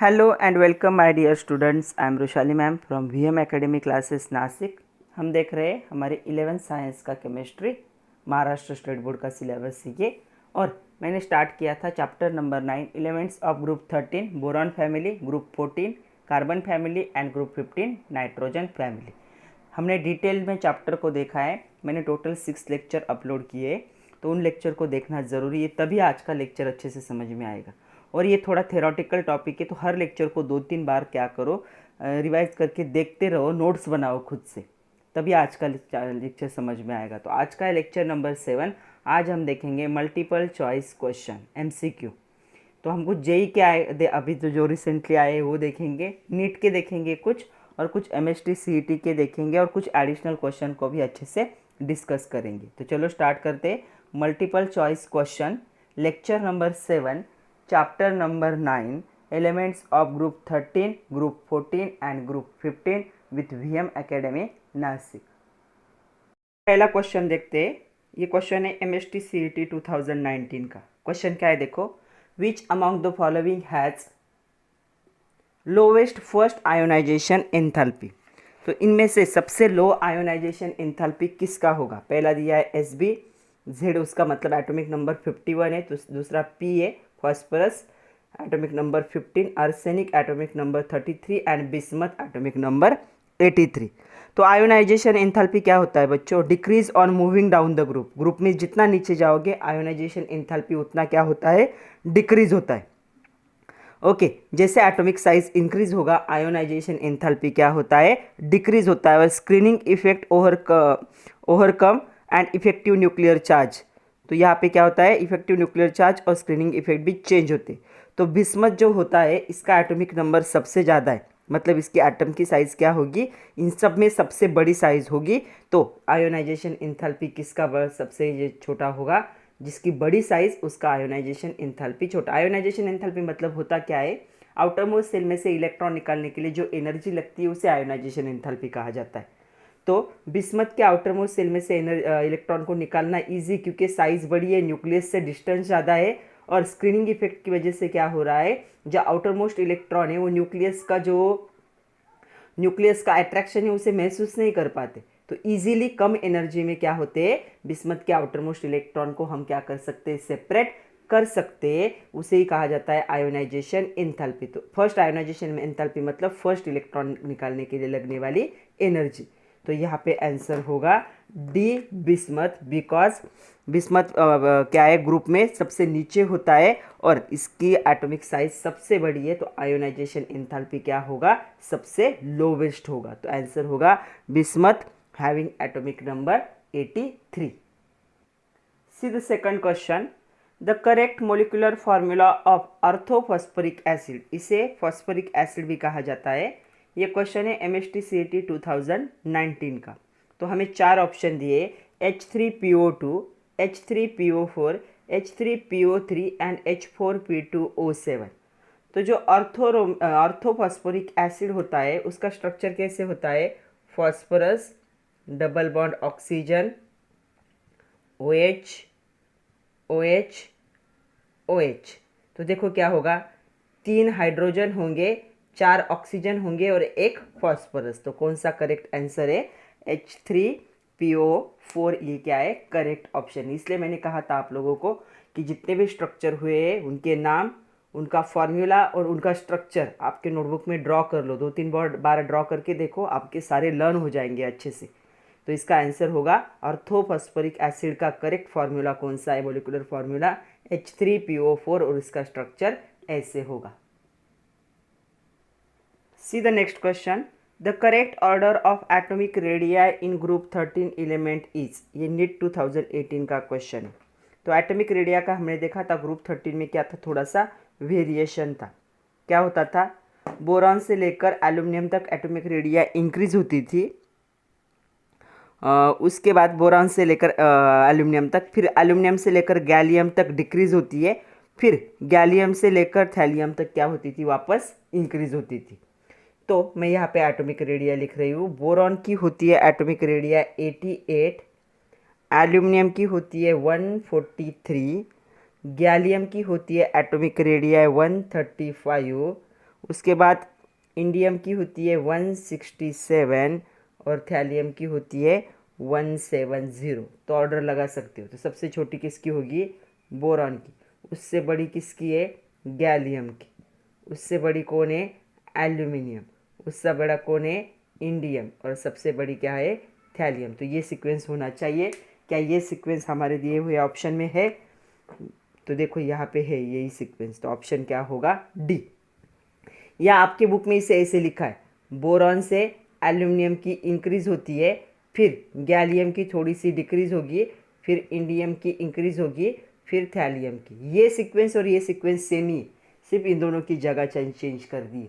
Hello and welcome my dear students. I am Rushali ma'am from V M Academy Classes Nashik. हम देख रहे हैं हमारे 11th साइंस का केमिस्ट्री महाराष्ट्र स्टेट बोर्ड का सिलेबस ये। और मैंने स्टार्ट किया था chapter number 9 elements of group 13 boron family, group 14 carbon family and group 15 nitrogen family. हमने डिटेल में चैप्टर को देखा है। मैंने टोटल 6 लेक्चर अपलोड किए, तो उन लेक्चर को देखना ज़रूरी है, तभी आज का लेक्चर अच्छे से समझ में आएगा। और ये थोड़ा थेरोटिकल टॉपिक है, तो हर लेक्चर को 2-3 बार क्या करो, रिवाइज करके देखते रहो, नोट्स बनाओ खुद से, तभी आज का लेक्चर समझ में आएगा। तो आज का लेक्चर नंबर 7। आज हम देखेंगे मल्टीपल चॉइस क्वेश्चन MCQ। तो हम कुछ जेई के आए अभी तो जो रिसेंटली आए वो देखेंगे, नीट के देखेंगे कुछ, और कुछ MST CET के देखेंगे, और कुछ एडिशनल क्वेश्चन को भी अच्छे से डिस्कस करेंगे। तो चलो स्टार्ट करते हैं। Multiple choice question lecture number 7 chapter number 9 elements of group 13 group 14 and group 15 with VM academy Nashik. पहला क्वेश्चन देखते हैं। ये क्वेश्चन है MST CET 2019 का। क्वेश्चन क्या है देखो, which among the following has lowest first ionization enthalpy. तो इनमें से सबसे लो आयोनाइजेशन एंथैल्पी किसका होगा। पहला दिया है Sb, Z उसका मतलब एटॉमिक नंबर 51 है, तो दूसरा P है phosphorus atomic number 15, arsenic atomic number 33 and bismuth atomic number 83। तो आयोनाइजेशन एंथैल्पी क्या होता है बच्चों, decrease on moving down the group. Group में जितना नीचे जाओगे आयोनाइजेशन एंथैल्पी उतना क्या होता है, डिक्रीज होता है। ओके जैसे एटॉमिक साइज इंक्रीज होगा आयोनाइजेशन एंथैल्पी क्या होता है, डिक्रीज होता है। और screening effect overcome and effective nuclear charge, तो यहाँ पे क्या होता है, इफेक्टिव न्यूक्लियर चार्ज और स्क्रीनिंग इफेक्ट भी चेंज होते। तो बिस्मथ जो होता है इसका एटॉमिक नंबर सबसे ज़्यादा है, मतलब इसकी एटम की साइज़ क्या होगी, इन सब में सबसे बड़ी साइज़ होगी। तो आयोनाइजेशन एंथैल्पी किसका सबसे ये छोटा होगा, जिसकी बड़ी साइज़ उसका आयोनाइजेशन एंथैल्पी छोटा। आयोनाइजेशन एंथैल्पी मतलब होता क्या है, आउटर मोस्ट सेल में से इलेक्ट्रॉन निकालने के लिए जो एनर्जी लगती है उसे आयोनाइजेशन एंथैल्पी कहा जाता है। तो बिस्मथ के आउटर मोस्ट सेल में से इलेक्ट्रॉन को निकालना इजी, क्योंकि साइज बड़ी है, न्यूक्लियस से डिस्टेंस ज़्यादा है, और स्क्रीनिंग इफेक्ट की वजह से क्या हो रहा है, जो आउटर मोस्ट इलेक्ट्रॉन है वो न्यूक्लियस का अट्रैक्शन है उसे महसूस नहीं कर पाते। तो इजीली कम एनर्जी में क्या होते हैं, बिस्मथ के आउटर मोस्ट इलेक्ट्रॉन को हम क्या कर सकते हैं, सेपरेट कर सकते हैं, उसे ही कहा जाता है आयोनाइजेशन एंथैल्पी। तो फर्स्ट आयोनाइजेशन एंथैल्पी मतलब फर्स्ट इलेक्ट्रॉन निकालने के लिए लगने वाली एनर्जी। तो यहाँ पे आंसर होगा डी बिस्मथ, बिकॉज बिस्मथ क्या है, ग्रुप में सबसे नीचे होता है और इसकी एटॉमिक साइज सबसे बड़ी है, तो आयोनाइजेशन एंथैल्पी क्या होगा, सबसे लोवेस्ट होगा। तो आंसर होगा bismuth having atomic number 83। See the second question, the correct molecular formula of orthophosphoric acid. इसे फॉस्फोरिक एसिड भी कहा जाता है। ये क्वेश्चन है MST CET 2019 का। तो हमें 4 ऑप्शन दिए, H3PO2, H3PO4, H3PO3 and H4P2O7। तो जो ऑर्थोफॉस्फोरिक एसिड होता है उसका स्ट्रक्चर कैसे होता है, phosphorus double bond oxygen OH OH OH। तो देखो क्या होगा, 3 हाइड्रोजन होंगे, 4 ऑक्सीजन होंगे और 1 फॉस्फोरस। तो कौन सा करेक्ट आंसर है, H3PO4। ये क्या है, करेक्ट ऑप्शन। इसलिए मैंने कहा था आप लोगों को कि जितने भी स्ट्रक्चर हुए हैं उनके नाम, उनका फॉर्मूला और उनका स्ट्रक्चर आपके नोटबुक में ड्रॉ कर लो, 2-3 बार ड्रॉ करके देखो, आपके सारे लर्न हो जाएंगे अच्छे से। तो इसका आंसर होगा ऑर्थोफॉस्फोरिक एसिड का करेक्ट फार्मूला कौन सा है, मोलिकुलर फार्मूला H3PO4 और इसका स्ट्रक्चर ऐसे होगा। See the next question, the correct order of atomic radii in group 13 element is. ये नीट 2018 का क्वेश्चन है। तो एटॉमिक रेडिया का हमने देखा था ग्रुप 13 में क्या था, थोड़ा सा वेरिएशन था। क्या होता था, बोरॉन से लेकर एल्यूमिनियम तक एटॉमिक रेडिया इंक्रीज होती थी, उसके बाद बोरॉन से लेकर एल्यूमिनियम तक, फिर एल्यूमिनियम से लेकर गैलियम तक डिक्रीज होती है, फिर गैलियम से लेकर थैलियम तक क्या होती थी, वापस इंक्रीज होती थी। तो मैं यहाँ पे एटॉमिक रेडिया लिख रही हूँ। बोरॉन की होती है एटॉमिक रेडिया 88, एल्यूमिनियम की होती है 143, गैलियम की होती है एटॉमिक रेडिया 135, उसके बाद इंडियम की होती है 167 और थैलियम की होती है 170। तो ऑर्डर लगा सकते हो। तो सबसे छोटी किसकी होगी? बोरॉन की। उससे बड़ी किसकी है? गैलियम की। उससे बड़ी कौन है? एल्यूमिनियम। उससे बड़ा कौन है? इंडियम। और सबसे बड़ी क्या है? थैलियम। तो ये सीक्वेंस होना चाहिए। क्या ये सीक्वेंस हमारे दिए हुए ऑप्शन में है? तो देखो यहाँ पे है यही सीक्वेंस। तो ऑप्शन क्या होगा? डी। या आपके बुक में इसे ऐसे लिखा है, बोरॉन से एल्यूमिनियम की इंक्रीज होती है, फिर गैलियम की थोड़ी सी डिक्रीज होगी, फिर इंडियम की इंक्रीज होगी, फिर थैलियम की। ये सीक्वेंस और ये सीक्वेंस सेम ही, सिर्फ इन दोनों की जगह चेंज कर दी।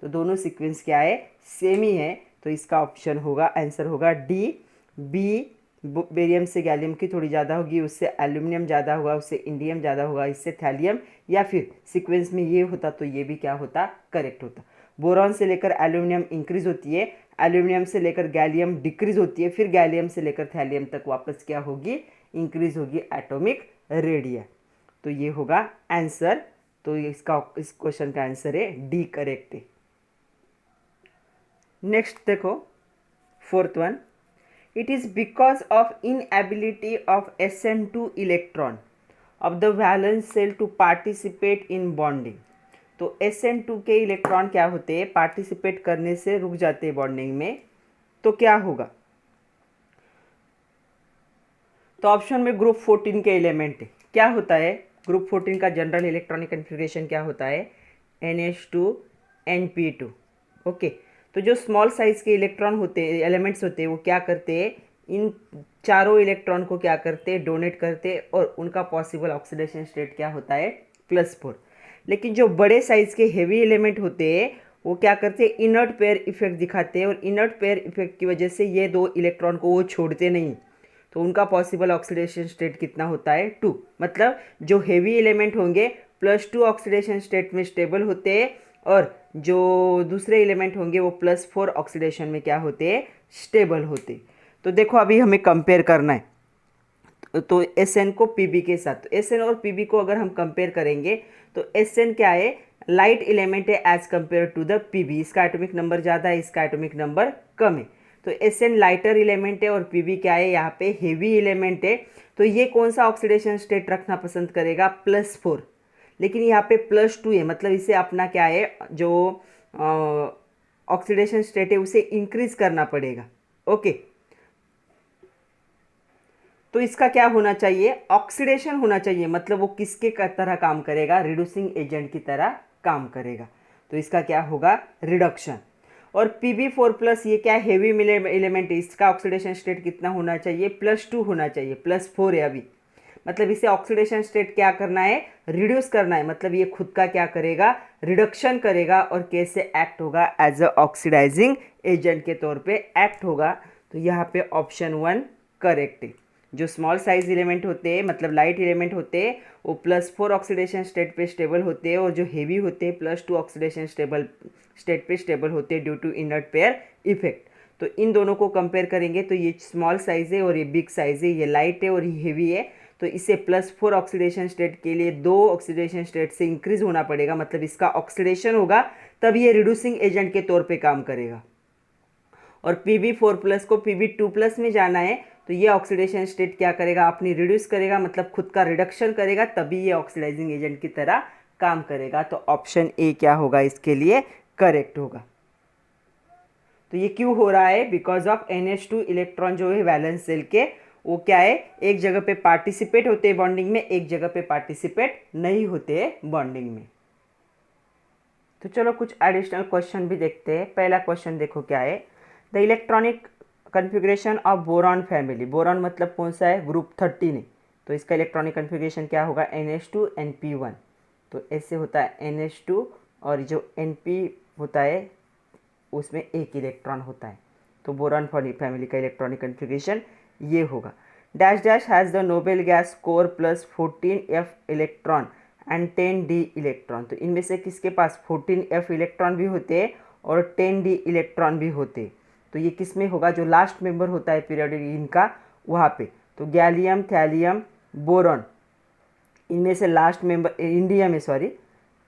तो दोनों सीक्वेंस क्या है? सेम ही है। तो इसका ऑप्शन होगा, आंसर होगा डी। बी बेरियम से गैलियम की थोड़ी ज़्यादा होगी, उससे एल्यूमिनियम ज़्यादा होगा, उससे इंडियम ज़्यादा होगा, इससे थैलियम। या फिर सीक्वेंस में ये होता तो ये भी क्या होता? करेक्ट होता। बोरॉन से लेकर एल्यूमिनियम इंक्रीज होती है, एल्यूमिनियम से लेकर गैलियम डिक्रीज होती है, फिर गैलियम से लेकर थैलियम तक वापस क्या होगी? इंक्रीज होगी एटॉमिक रेडिया। तो ये होगा आंसर। तो इस क्वेश्चन का आंसर है डी, करेक्ट है। नेक्स्ट देखो, fourth one, it is because of inability of SN2 electron of the valence shell to participate in bonding। तो SN2 के इलेक्ट्रॉन क्या होते हैं? पार्टिसिपेट करने से रुक जाते हैं बॉन्डिंग में। तो क्या होगा? तो ऑप्शन में ग्रुप 14 के एलिमेंट है। क्या होता है ग्रुप 14 का जनरल इलेक्ट्रॉनिक कन्फिग्रेशन? क्या होता है? NH2 NP2। ओके। तो जो स्मॉल साइज के इलेक्ट्रॉन होते हैं, एलिमेंट्स होते हैं, वो क्या करते हैं? इन चारों इलेक्ट्रॉन को क्या करते हैं? डोनेट करते हैं। और उनका पॉसिबल ऑक्सीडेशन स्टेट क्या होता है? +4। लेकिन जो बड़े साइज के हेवी एलिमेंट होते हैं वो क्या करते हैं? इनर्ट पेयर इफेक्ट दिखाते हैं, और इनर्ट पेयर इफेक्ट की वजह से ये दो इलेक्ट्रॉन को वो छोड़ते नहीं। तो उनका पॉसिबल ऑक्सीडेशन स्टेट कितना होता है? 2। मतलब जो हेवी एलिमेंट होंगे +2 ऑक्सीडेशन स्टेट में स्टेबल होते हैं, और जो दूसरे एलिमेंट होंगे वो +4 ऑक्सीडेशन में क्या होते हैं? स्टेबल होते। तो देखो अभी हमें कंपेयर करना है। तो SN को PB के साथ, तो SN और PB को अगर हम कंपेयर करेंगे तो SN क्या है? लाइट एलिमेंट है as compare to the PB। इसका एटॉमिक नंबर ज़्यादा है, इसका एटॉमिक नंबर कम है। तो SN लाइटर एलिमेंट है और PB क्या है? यहाँ पे हेवी एलिमेंट है। तो ये कौन सा ऑक्सीडेशन स्टेट रखना पसंद करेगा? +4। लेकिन यहाँ पे +2 है, मतलब इसे अपना क्या है, जो ऑक्सीडेशन स्टेट है उसे इंक्रीज करना पड़ेगा। ओके। तो इसका क्या होना चाहिए? ऑक्सीडेशन होना चाहिए। मतलब वो किसके तरह काम करेगा? रिड्यूसिंग एजेंट की तरह काम करेगा। तो इसका क्या होगा? रिडक्शन। और Pb4+ ये क्या? हेवी एलिमेंट है, इसका ऑक्सीडेशन स्टेट कितना होना चाहिए? +2 होना चाहिए, +4 है अभी। मतलब इसे ऑक्सीडेशन स्टेट क्या करना है? रिड्यूस करना है। मतलब ये खुद का क्या करेगा? रिडक्शन करेगा। और कैसे एक्ट होगा? एज अ ऑक्सीडाइजिंग एजेंट के तौर पे एक्ट होगा। तो यहाँ पे ऑप्शन 1 करेक्ट है। जो स्मॉल साइज एलिमेंट होते हैं, मतलब लाइट एलिमेंट होते हैं, वो +4 ऑक्सीडेशन स्टेट पे स्टेबल होते हैं, और जो हेवी होते हैं +2 ऑक्सीडेशन स्टेट पे स्टेबल होते हैं due to inert pair effect. तो इन दोनों को कंपेयर करेंगे तो ये स्मॉल साइज है और ये बिग साइज है, ये लाइट है और ये हेवी है। तो इसे +4 ऑक्सीडेशन स्टेट के लिए 2 ऑक्सीडेशन स्टेट से इंक्रीज होना पड़ेगा। मतलब इसका ऑक्सीडेशन होगा, तब ये रिड्यूसिंग एजेंट के तौर पे काम करेगा। और Pb4+ को Pb2+ में जाना है, तो ये ऑक्सीडेशन स्टेट क्या करेगा? अपनी रिड्यूस करेगा, मतलब खुद का रिडक्शन करेगा, तभी ये ऑक्सीडाइजिंग एजेंट की तरह काम करेगा। तो ऑप्शन ए क्या होगा इसके लिए? करेक्ट होगा। तो ये क्यों हो रहा है? बिकॉज ऑफ NH2 इलेक्ट्रॉन जो है वैलेंस सेल के, वो क्या है? एक जगह पे पार्टिसिपेट होते हैं बॉन्डिंग में, एक जगह पे पार्टिसिपेट नहीं होते बॉन्डिंग में। तो चलो कुछ एडिशनल क्वेश्चन भी देखते हैं। पहला क्वेश्चन देखो क्या है? The electronic configuration of boron family. Boron मतलब कौन सा है? ग्रुप 13 है। तो इसका इलेक्ट्रॉनिक कन्फिग्रेशन क्या होगा? NH2 NP1। तो ऐसे होता है NH2, और जो NP होता है उसमें एक इलेक्ट्रॉन होता है। तो बोरॉन फैमिली का इलेक्ट्रॉनिक कन्फिग्रेशन ये होगा। Dash dash has the noble gas core +14F electron and 10D electron. तो इनमें से किसके पास 14F इलेक्ट्रॉन भी होते हैं और 10D इलेक्ट्रॉन भी होते हैं। तो ये किस में होगा? जो लास्ट मेंबर होता है पीरियोडिक इनका, वहाँ पे। तो गैलियम, थैलियम, बोरॉन, इनमें से लास्ट मेंबर इंडियम है, सॉरी।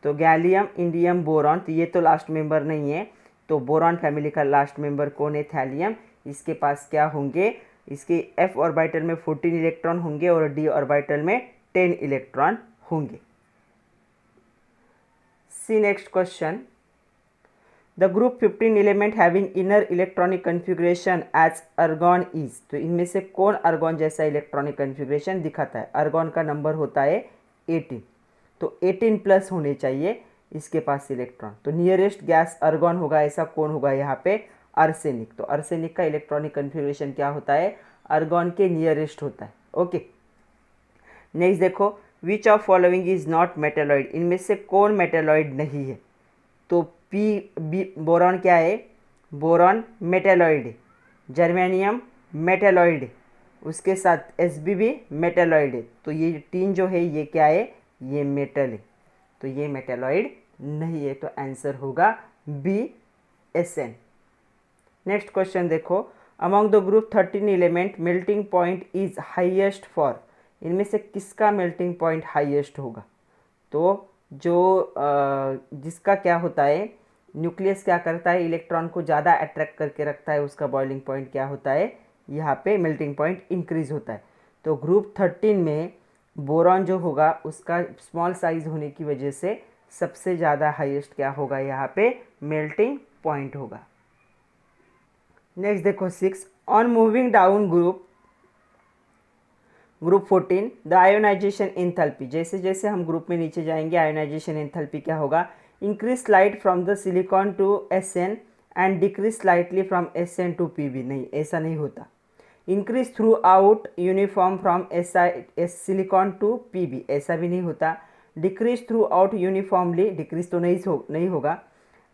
तो गैलियम, इंडियम, बोरॉन, तो ये तो लास्ट मेंबर नहीं है, तो बोरॉन फैमिली का लास्ट मेंबर कौन है? थैलियम। इसके पास क्या होंगे? इसके f ऑर्बिटल में 14 इलेक्ट्रॉन होंगे और d ऑर्बिटल में 10 इलेक्ट्रॉन होंगे। See next question, the group 15 element having inner electronic configuration as argon is, तो इनमें से कौन अर्गॉन जैसा इलेक्ट्रॉनिक कन्फिग्रेशन दिखाता है? अर्गॉन का नंबर होता है 18, तो 18 प्लस होने चाहिए इसके पास इलेक्ट्रॉन। तो नियरेस्ट गैस अर्गॉन होगा, ऐसा कौन होगा यहाँ पे? आर्सेनिक। तो आर्सेनिक का इलेक्ट्रॉनिक कन्फिग्रेशन क्या होता है? अर्गॉन के नियरेस्ट होता है। ओके, नेक्स्ट देखो, which of following is not metalloid, इनमें से कौन मेटेलॉइड नहीं है? तो बोरॉन क्या है? बोरॉन मेटेलॉइड है, जर्मेनियम मेटेलॉइड है, उसके साथ Sb भी मेटेलॉइड है। तो ये तीन जो है ये क्या है? ये मेटल है, तो ये मेटेलॉइड नहीं है, तो आंसर होगा बी, Sn। नेक्स्ट क्वेश्चन देखो, among the group 13 element melting point is highest for, इनमें से किसका मेल्टिंग पॉइंट हाईएस्ट होगा? तो जो जिसका क्या होता है, न्यूक्लियस क्या करता है? इलेक्ट्रॉन को ज़्यादा अट्रैक्ट करके रखता है, उसका बॉइलिंग पॉइंट क्या होता है? यहाँ पे मेल्टिंग पॉइंट इंक्रीज होता है। तो ग्रुप 13 में बोरॉन जो होगा उसका स्मॉल साइज होने की वजह से सबसे ज़्यादा हाईएस्ट क्या होगा? यहाँ पे मेल्टिंग पॉइंट होगा। नेक्स्ट देखो 6, on moving down group 14 the ionisation enthalpy, जैसे जैसे हम ग्रुप में नीचे जाएंगे आयोनाइजेशन एंथैल्पी क्या होगा? Increase slide from the silicon to Sn and decrease slightly from Sn to Pb, नहीं ऐसा नहीं होता। Increase throughout uniform from silicon to Pb, ऐसा भी नहीं होता। Decrease throughout uniformly, decrease तो नहीं होगा।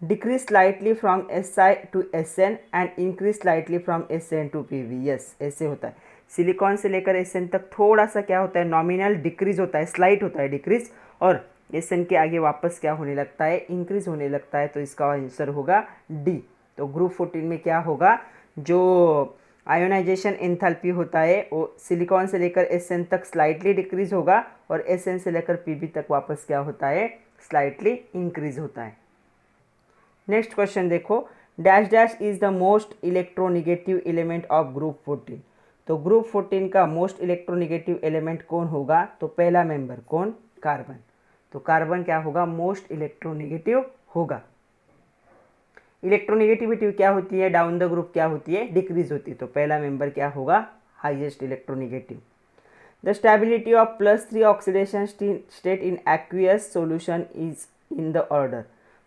Decrease slightly from Si to Sn and increase slightly from Sn to Pb, yes ऐसे होता है। सिलिकॉन से लेकर Sn तक थोड़ा सा क्या होता है? नॉमिनल डिक्रीज होता है, स्लाइट होता है डिक्रीज, और Sn के आगे वापस क्या होने लगता है? इंक्रीज होने लगता है, तो इसका आंसर होगा डी। तो ग्रुप 14 में क्या होगा? जो आयोनाइजेशन एंथैल्पी होता है वो सिलिकॉन से लेकर Sn तक स्लाइटली डिक्रीज होगा और Sn से लेकर Pb तक वापस क्या होता है? स्लाइटली इंक्रीज होता है। नेक्स्ट क्वेश्चन देखो, dash dash is the most electronegative element of group 14, तो ग्रुप 14 का मोस्ट इलेक्ट्रोनिगेटिव एलिमेंट कौन होगा? तो पहला मेंबर कौन? कार्बन। तो कार्बन क्या होगा? मोस्ट इलेक्ट्रोनिगेटिव होगा। इलेक्ट्रोनिगेटिविटी क्या होती है? डाउन द ग्रुप क्या होती है? डिक्रीज होती है, तो पहला मेंबर क्या होगा? Highest electronegative. The stability of +3 oxidation state in aqueous solution is in the order,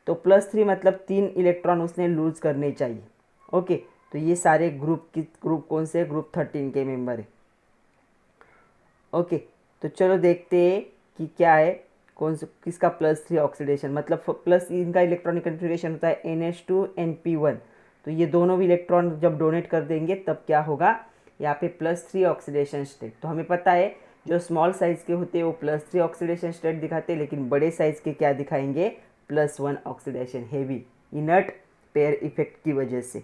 तो +3 मतलब 3 इलेक्ट्रॉन उसने लूज करने चाहिए। ओके, तो ये सारे ग्रुप कौन से? ग्रुप 13 के मेंबर है। ओके, तो चलो देखते हैं कि क्या है, कौन से किसका +3 ऑक्सीडेशन, मतलब प्लस इनका इलेक्ट्रॉनिक कन्फिग्रेशन होता है NH2 NP1, तो ये दोनों भी इलेक्ट्रॉन जब डोनेट कर देंगे तब क्या होगा? यहाँ पे +3 ऑक्सीडेशन स्टेट। तो हमें पता है जो स्मॉल साइज़ के होते हैं वो +3 ऑक्सीडेशन स्टेट दिखाते हैं, लेकिन बड़े साइज़ के क्या दिखाएंगे? +1 oxidation, heavy inert pair effect की वजह से।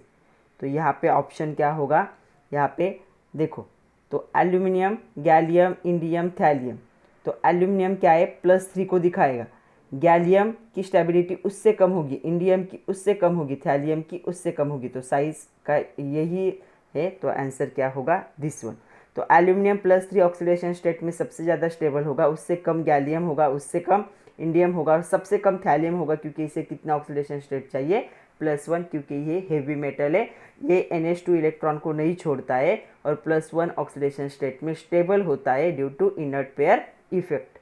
तो यहाँ पे ऑप्शन क्या होगा? यहाँ पे देखो, तो एल्यूमिनियम, गैलियम, इंडियम, थैलियम, तो एल्यूमिनियम क्या है? +3 को दिखाएगा, गैलियम की स्टेबिलिटी उससे कम होगी, इंडियम की उससे कम होगी, थैलियम की उससे कम होगी, तो साइज का यही है, तो आंसर क्या होगा? This one. तो एल्यूमिनियम +3 ऑक्सीडेशन स्टेट में सबसे ज़्यादा स्टेबल होगा, उससे कम गैलियम होगा, उससे कम इंडियम होगा और सबसे कम थैलियम होगा, क्योंकि इसे कितना ऑक्सीडेशन स्टेट चाहिए? +1, क्योंकि ये हेवी मेटल है, ये NH2 इलेक्ट्रॉन को नहीं छोड़ता है और +1 ऑक्सीडेशन स्टेट में स्टेबल होता है due to inert pair effect.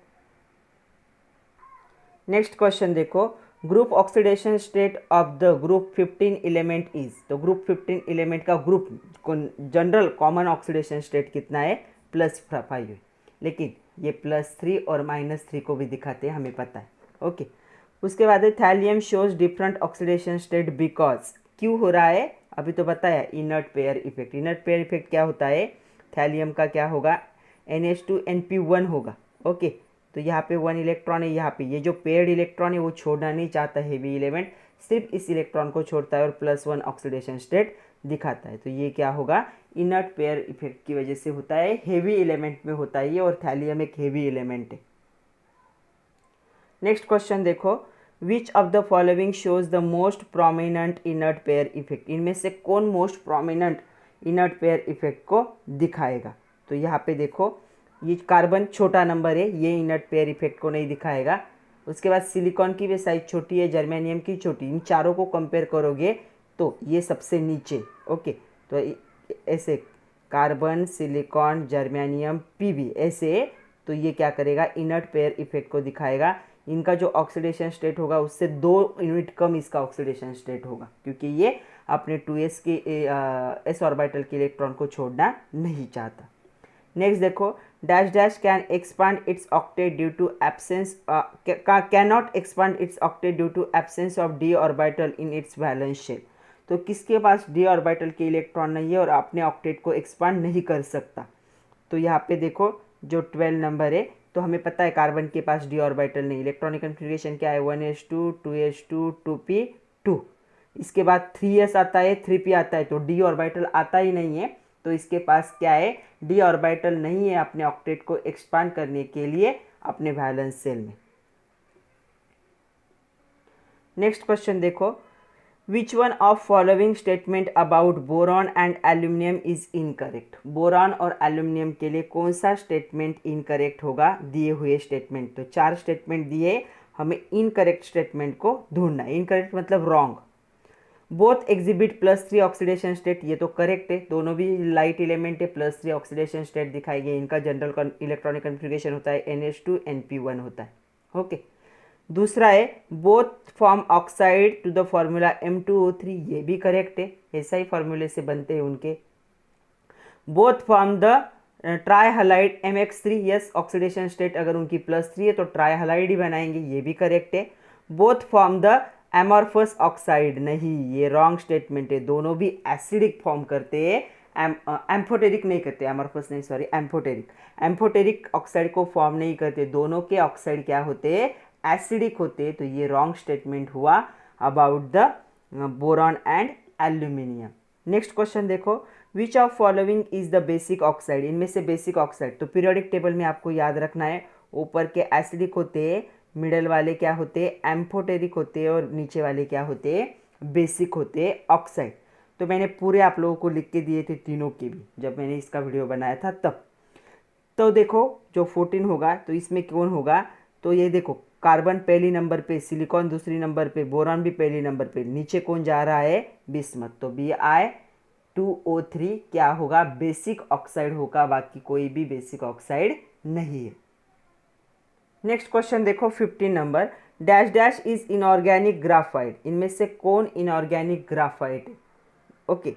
Next question देखो, group oxidation state of the group 15 element is, तो ग्रुप 15 एलिमेंट का group general common oxidation state कितना है? +5 है, लेकिन ये +3 और -3 को भी दिखाते हैं, हमें पता है। ओके, उसके बाद thallium shows different oxidation state because, क्यों हो रहा है? अभी तो बताया, inert pair effect. Inert pair effect क्या होता है? थैलियम का क्या होगा? NH2 NP1 होगा। ओके, तो यहाँ पे 1 इलेक्ट्रॉन है, यहाँ पे ये जो पेयर्ड इलेक्ट्रॉन है वो छोड़ना नहीं चाहता हेवी एलिमेंट, सिर्फ इस इलेक्ट्रॉन को छोड़ता है और +1 ऑक्सीडेशन स्टेट दिखाता है, तो ये क्या होगा? इनर्ट पेयर इफेक्ट की वजह से होता है, हेवी एलिमेंट में होता है ये, और थैलियम एक हेवी एलिमेंट है। नेक्स्ट क्वेश्चन देखो, which of the following shows the most prominent inert pair effect, इनमें से कौन most prominent inert pair effect को दिखाएगा। तो यहाँ पे देखो ये कार्बन छोटा नंबर है, ये इनर्ट पेयर इफेक्ट को नहीं दिखाएगा। उसके बाद सिलिकॉन की भी साइज छोटी है, जर्मेनियम की छोटी, इन चारों को कंपेयर करोगे तो ये सबसे नीचे। ओके, तो ऐसे कार्बन, सिलिकॉन, जर्मेनियम, पीबी ऐसे, तो ये क्या करेगा, इनर्ट पेयर इफेक्ट को दिखाएगा। इनका जो ऑक्सीडेशन स्टेट होगा उससे 2 यूनिट कम इसका ऑक्सीडेशन स्टेट होगा, क्योंकि ये अपने 2s के s ऑर्बिटल के इलेक्ट्रॉन को छोड़ना नहीं चाहता। नेक्स्ट देखो, dash dash can expand its octet due to absence, can not expand its octet due to absence of d orbital in its valence shell. तो किसके पास d ऑर्बिटल के इलेक्ट्रॉन नहीं है और अपने ऑक्टेट को एक्सपांड नहीं कर सकता। तो यहाँ पे देखो जो 12 नंबर है, तो हमें पता है कार्बन के पास d ऑर्बिटल नहीं, इलेक्ट्रॉनिक कन्फिग्रेशन क्या है, 1s2 2s2 2p2। इसके बाद 3s आता है, 3p आता है, तो d ऑर्बिटल आता ही नहीं है, तो इसके पास क्या है, d ऑर्बिटल नहीं है अपने ऑक्टेट को एक्सपांड करने के लिए अपने वैलेंस शेल में। नेक्स्ट क्वेश्चन देखो, which one of following statement about boron and aluminium is incorrect. Boron और एल्यूमिनियम के लिए कौन सा स्टेटमेंट इनकरेक्ट होगा दिए हुए स्टेटमेंट। तो 4 स्टेटमेंट दिए, हमें इनकरेक्ट स्टेटमेंट को ढूंढना है। इनकरेक्ट मतलब wrong. Both exhibit +3 oxidation state, ये तो करेक्ट है, दोनों भी लाइट एलिमेंट है, +3 ऑक्सीडेशन स्टेट दिखाई गई। इनका जनरल इलेक्ट्रॉनिक कन्फिग्रेशन होता है NH2 NP1 होता है। ओके, दूसरा है both form oxide to the formula M2O3, ये भी करेक्ट है, ऐसा ही फॉर्मूले से बनते हैं उनके। Both form the try halide MX3, yes oxidation state अगर उनकी +3 है तो ट्राई हलाइड ही बनाएंगे, ये भी करेक्ट है। Both form the amorphous oxide, नहीं ये रॉन्ग स्टेटमेंट है, दोनों भी एसिडिक फॉर्म करते हैं, एम्फोटेरिक नहीं करते, एमॉर्फस नहीं सॉरी एम्फोटेरिक, एम्फोटेरिक ऑक्साइड को फॉर्म नहीं करते, दोनों के ऑक्साइड क्या होते हैं, एसिडिक होते। तो ये रॉन्ग स्टेटमेंट हुआ about the boron and aluminium. Next question देखो, which of following is the basic oxide, इनमें से बेसिक ऑक्साइड, तो पीरियोडिक टेबल में आपको याद रखना है, ऊपर के एसिडिक होते हैं, मिडल वाले क्या होते हैं, एम्फोटेरिक होते हैं, और नीचे वाले क्या होते हैं, बेसिक होते हैं ऑक्साइड। तो मैंने पूरे आप लोगों को लिख के दिए थे तीनों के भी, जब मैंने इसका वीडियो बनाया था तब। तो देखो जो 14 होगा तो इसमें कौन होगा, तो ये देखो कार्बन पहली नंबर पे, सिलिकॉन दूसरी नंबर पे, बोरॉन भी पहली नंबर पे, नीचे कौन जा रहा है, बिस्मथ, तो Bi2O3 क्या होगा, बेसिक ऑक्साइड होगा, बाकी कोई भी बेसिक ऑक्साइड नहीं है। नेक्स्ट क्वेश्चन देखो 15 number, dash dash is inorganic graphite, इनमें से कौन इनऑर्गेनिक ग्राफाइट है। ओके,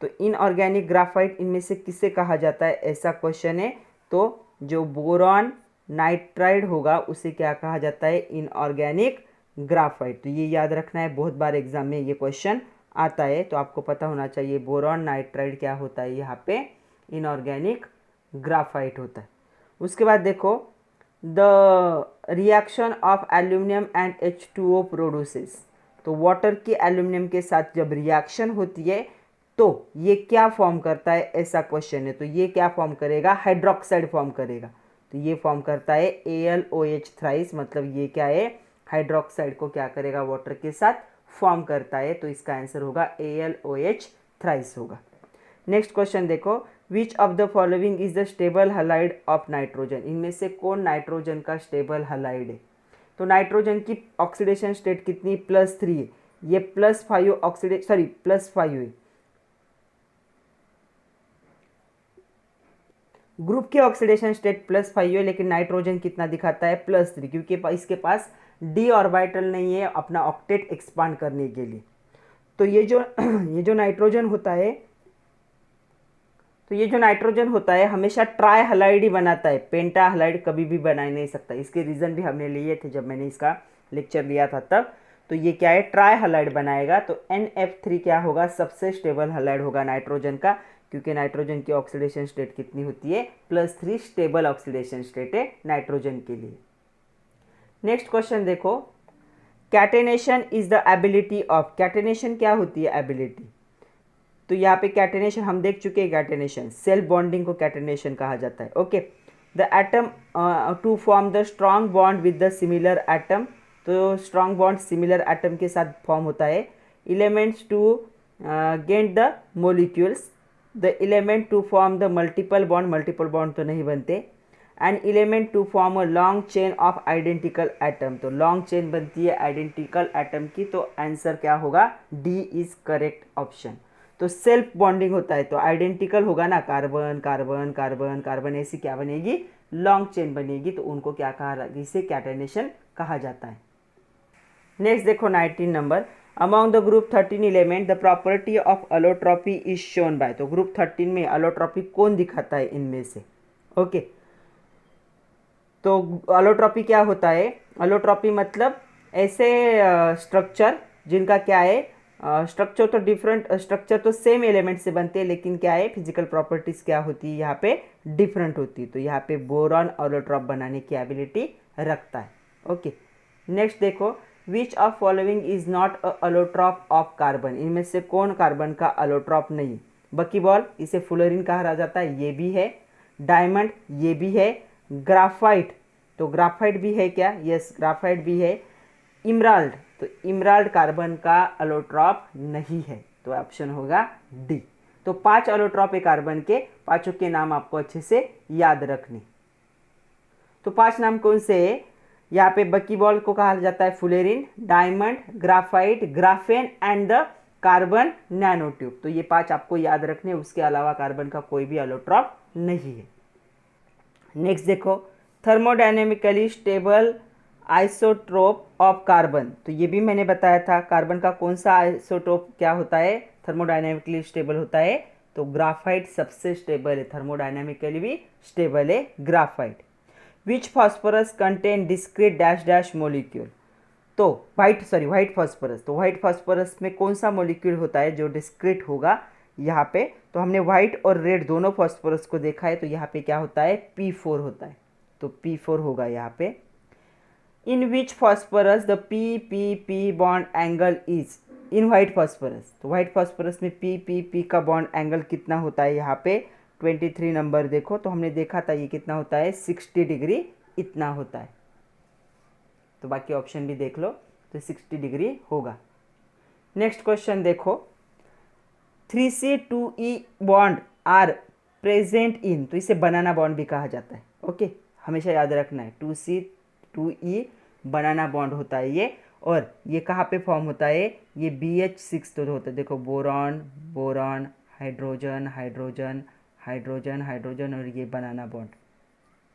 तो इनऑर्गेनिक ग्राफाइट इनमें से किसे कहा जाता है, ऐसा क्वेश्चन है। तो जो बोरॉन नाइट्राइड होगा उसे क्या कहा जाता है, इनऑर्गेनिक ग्राफाइट। तो ये याद रखना है, बहुत बार एग्जाम में ये क्वेश्चन आता है, तो आपको पता होना चाहिए बोरॉन नाइट्राइड क्या होता है, यहाँ पे इनऑर्गेनिक ग्राफाइट होता है। उसके बाद देखो the reaction of aluminium and H2O produces, तो वाटर की एल्यूमिनियम के साथ जब रिएक्शन होती है तो ये क्या फॉर्म करता है, ऐसा क्वेश्चन है। तो ये क्या फॉर्म करेगा, हाइड्रोक्साइड फॉर्म करेगा, तो ये फॉर्म करता है AlOH थ्राइस, मतलब ये क्या है, हाइड्रोक्साइड को क्या करेगा, वाटर के साथ फॉर्म करता है। तो इसका आंसर होगा AlOH थ्राइस होगा। नेक्स्ट क्वेश्चन देखो, which of the following is the stable halide of nitrogen, इनमें से कौन नाइट्रोजन का स्टेबल हलाइड है। तो नाइट्रोजन की ऑक्सीडेशन स्टेट कितनी, +3 है, ये +5 ऑक्सीडेशन सॉरी +5 है, ग्रुप की ऑक्सीडेशन स्टेट +5 है, लेकिन नाइट्रोजन कितना दिखाता है, +3, क्योंकि इसके पास d ऑर्बिटल नहीं है अपना ऑक्टेट एक्सपांड करने के लिए। तो ये जो नाइट्रोजन होता है, तो ये जो नाइट्रोजन होता है हमेशा ट्राई हलाइड ही बनाता है, पेंटा हलाइड कभी भी बना नहीं सकता। इसके रीज़न भी हमने लिए थे जब मैंने इसका लेक्चर लिया था तब। तो ये क्या है, ट्राई हलाइड बनाएगा, तो NF3 क्या होगा, सबसे स्टेबल हलाइड होगा नाइट्रोजन का, क्योंकि नाइट्रोजन की ऑक्सीडेशन स्टेट कितनी होती है, +3 स्टेबल ऑक्सीडेशन स्टेट है नाइट्रोजन के लिए। नेक्स्ट क्वेश्चन देखो, catenation is the ability of, catenation क्या होती है, एबिलिटी। तो यहाँ पे कैटेनेशन हम देख चुके हैं, कैटेनेशन सेल्फ बॉन्डिंग को कैटेनेशन कहा जाता है। Okay, the atom to form the strong bond with the similar atom, तो स्ट्रॉन्ग बॉन्ड सिमिलर एटम के साथ फॉर्म होता है। Elements to get the molecules, the element to form the multiple bond तो नहीं बनते। And element to form a long chain of identical atom, तो long chain बनती है आइडेंटिकल एटम की, तो आंसर क्या होगा, डी इज करेक्ट ऑप्शन। तो सेल्फ बॉन्डिंग होता है तो आइडेंटिकल होगा ना, कार्बन कार्बन कार्बन कार्बन, ऐसी क्या बनेगी, लॉन्ग चेन बनेगी, तो उनको क्या कहा, इसे कैटेनेशन कहा जाता है। नेक्स्ट देखो 19 number, among the group 13 element the property of allotropy is shown by, तो ग्रुप 13 में अलोट्रॉपी कौन दिखाता है इनमें से, ओके। तो अलोट्रॉपी क्या होता है, अलोट्रॉपी मतलब ऐसे स्ट्रक्चर जिनका क्या है, स्ट्रक्चर तो डिफरेंट, स्ट्रक्चर तो सेम एलिमेंट से बनते हैं, लेकिन क्या है, फिजिकल प्रॉपर्टीज क्या होती है यहाँ पे डिफरेंट होती है। तो यहाँ पे बोरॉन अलोट्रॉप बनाने की एबिलिटी रखता है, ओके। नेक्स्ट देखो, which of following is not a allotrope of carbon, इनमें से कौन कार्बन का अलोट्रॉप नहीं, बकीबॉल इसे फ्लोरीन कहा जाता है, ये भी है, डायमंड ये भी है, ग्राफाइट, तो ग्राफाइट भी है क्या, यस ग्राफाइट भी है, इमराल्ड, तो इमराल्ड कार्बन का अलोट्रॉप नहीं है, तो ऑप्शन होगा डी। तो 5 अलोट्रॉप है कार्बन के, पांचों के नाम आपको अच्छे से याद रखने। तो 5 नाम कौन से है, यहाँ पे बकीबॉल को कहा जाता है fullerene, diamond, graphite, graphene and the carbon nanotube, तो ये 5 आपको याद रखने, उसके अलावा कार्बन का कोई भी अलोट्रॉप नहीं है। नेक्स्ट देखो, thermodynamically stable isotope of carbon, तो ये भी मैंने बताया था, कार्बन का कौन सा आइसोटोप क्या होता है, थर्मोडायनेमिकली स्टेबल होता है, तो ग्राफाइट सबसे स्टेबल है, थर्मोडायनेमिकली भी स्टेबल है graphite. Which phosphorus contain discrete dash dash molecule, तो व्हाइट फॉस्फोरस, तो व्हाइट फॉस्फोरस में कौन सा मोलिक्यूल होता है जो डिस्क्रीट होगा यहाँ पे, तो हमने व्हाइट और रेड दोनों फॉस्फोरस को देखा है, तो यहाँ पे क्या होता है, P4 होता है, तो P4 होगा यहाँ पे। In which phosphorus the P bond angle is, in white phosphorus, तो व्हाइट फॉस्फोरस में P का बॉन्ड एंगल कितना होता है यहाँ पे, 23 नंबर देखो, तो हमने देखा था ये कितना होता है, 60 डिग्री इतना होता है, तो बाकी ऑप्शन भी देख लो, तो 60 डिग्री होगा। नेक्स्ट क्वेश्चन देखो, 3C2E bond are present in, तो इसे बनाना बॉन्ड भी कहा जाता है, ओके, हमेशा याद रखना है, 2C2E बनाना बॉन्ड होता है ये, और ये कहाँ पे फॉर्म होता है, ये BH6 तो होता है, देखो boron boron, hydrogen hydrogen hydrogen hydrogen, और ये बनाना बॉन्ड,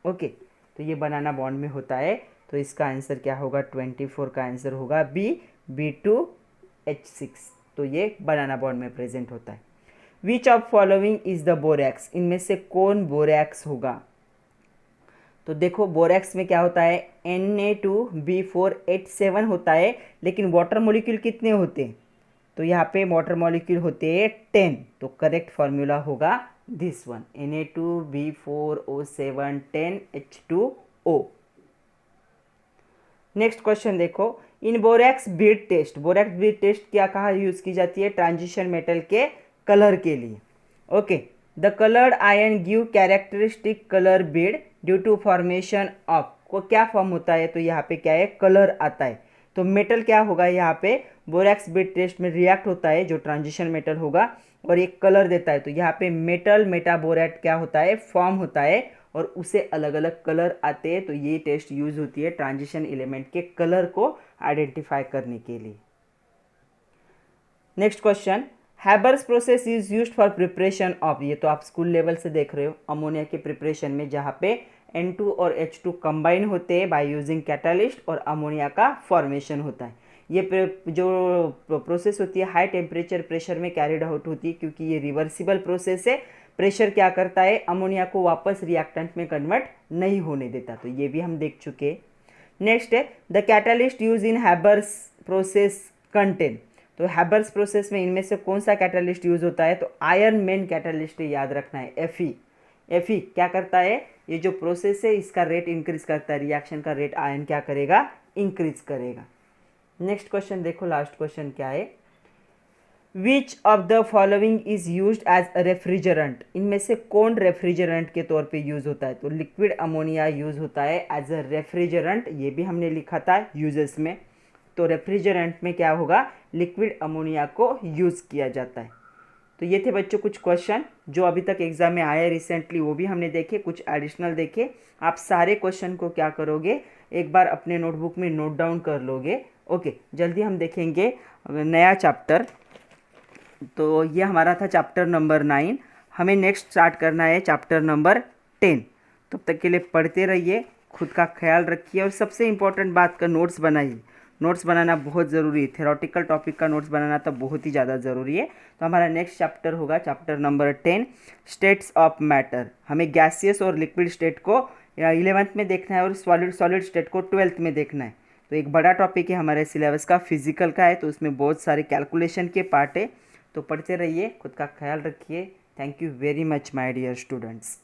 ओके, तो ये बनाना बॉन्ड में होता है, तो इसका आंसर क्या होगा, 24 का आंसर होगा B2H6, तो ये बनाना बॉन्ड में प्रेजेंट होता है। Which of following is the borax, इनमें से कौन बोरैक्स होगा, तो देखो बोरैक्स में क्या होता है, Na2B4H7 होता है, लेकिन वाटर मॉलिक्यूल कितने होते हैं, तो यहाँ पे वाटर मॉलिक्यूल होते हैं 10, तो करेक्ट फॉर्मूला होगा this one, Na2B4O7 10H2O। Next question देखो, in borax bead test, borax bead test क्या कहा यूज की जाती है, ट्रांजिशन मेटल के कलर के लिए, okay. The coloured ion give characteristic colour bead due to formation of, को क्या फॉर्म होता है, तो यहाँ पे क्या है, कलर आता है, तो मेटल क्या होगा यहाँ पे, बोरैक्स बीड टेस्ट में रिएक्ट होता है जो ट्रांजिशन मेटल होगा, और एक कलर देता है, तो यहाँ पे मेटल मेटाबोरेट क्या होता है, फॉर्म होता है, और उसे अलग अलग कलर आते हैं, तो ये टेस्ट यूज होती है ट्रांजिशन एलिमेंट के कलर को आइडेंटिफाई करने के लिए। Next question, Haber's process is used for preparation of, ये तो आप स्कूल लेवल से देख रहे हो, अमोनिया के प्रिपरेशन में जहाँ पे N2 और H2 कंबाइन होते हैं बाय यूजिंग कैटालिस्ट, और अमोनिया का फॉर्मेशन होता है। ये जो प्रोसेस होती है हाई टेम्परेचर प्रेशर में कैरिड आउट होती है, क्योंकि ये रिवर्सिबल प्रोसेस है, प्रेशर क्या करता है, अमोनिया को वापस रिएक्टेंट में कन्वर्ट नहीं होने देता, तो ये भी हम देख चुके। नेक्स्ट है, the catalyst use in Haber's process contain, तो हैबर्स प्रोसेस में इनमें से कौन सा कैटालिस्ट यूज होता है, तो आयरन मेन कैटालिस्ट याद रखना है, Fe क्या करता है, ये जो प्रोसेस है इसका रेट इंक्रीज करता है, रिएक्शन का रेट आयन क्या करेगा, इंक्रीज करेगा। नेक्स्ट क्वेश्चन देखो, लास्ट क्वेश्चन क्या है, which of the following is use as a refrigerant, इनमें से कौन रेफ्रिजरेंट के तौर पे यूज होता है? तो लिक्विड अमोनिया यूज होता है एज अ रेफ्रिजरेंट, ये भी हमने लिखा था यूजेस में। तो रेफ्रिजरेंट में क्या होगा, लिक्विड अमोनिया को यूज किया जाता है। तो ये थे बच्चों कुछ क्वेश्चन जो अभी तक एग्जाम में आए रिसेंटली, वो भी हमने देखे, कुछ एडिशनल देखे। आप सारे क्वेश्चन को क्या करोगे, एक बार अपने नोटबुक में नोट डाउन कर लोगे। ओके, जल्दी हम देखेंगे नया चैप्टर। तो ये हमारा था चैप्टर नंबर 9, हमें नेक्स्ट स्टार्ट करना है चैप्टर नंबर 10। तब तक के लिए पढ़ते रहिए, खुद का ख्याल रखिए और सबसे इम्पोर्टेंट बात का नोट्स बनाइए। नोट्स बनाना बहुत ज़रूरी है, थेरोटिकल टॉपिक का नोट्स बनाना तो बहुत ही ज़्यादा ज़रूरी है। तो हमारा नेक्स्ट चैप्टर होगा chapter number 10, states of matter. हमें गैसियस और लिक्विड स्टेट को 11th में देखना है और सॉलिड स्टेट को 12th में देखना है। तो एक बड़ा टॉपिक है हमारे सिलेबस का, फिजिकल का है, तो उसमें बहुत सारे कैलकुलेशन के पार्ट है। तो पढ़ते रहिए, खुद का ख्याल रखिए। Thank you very much my dear students.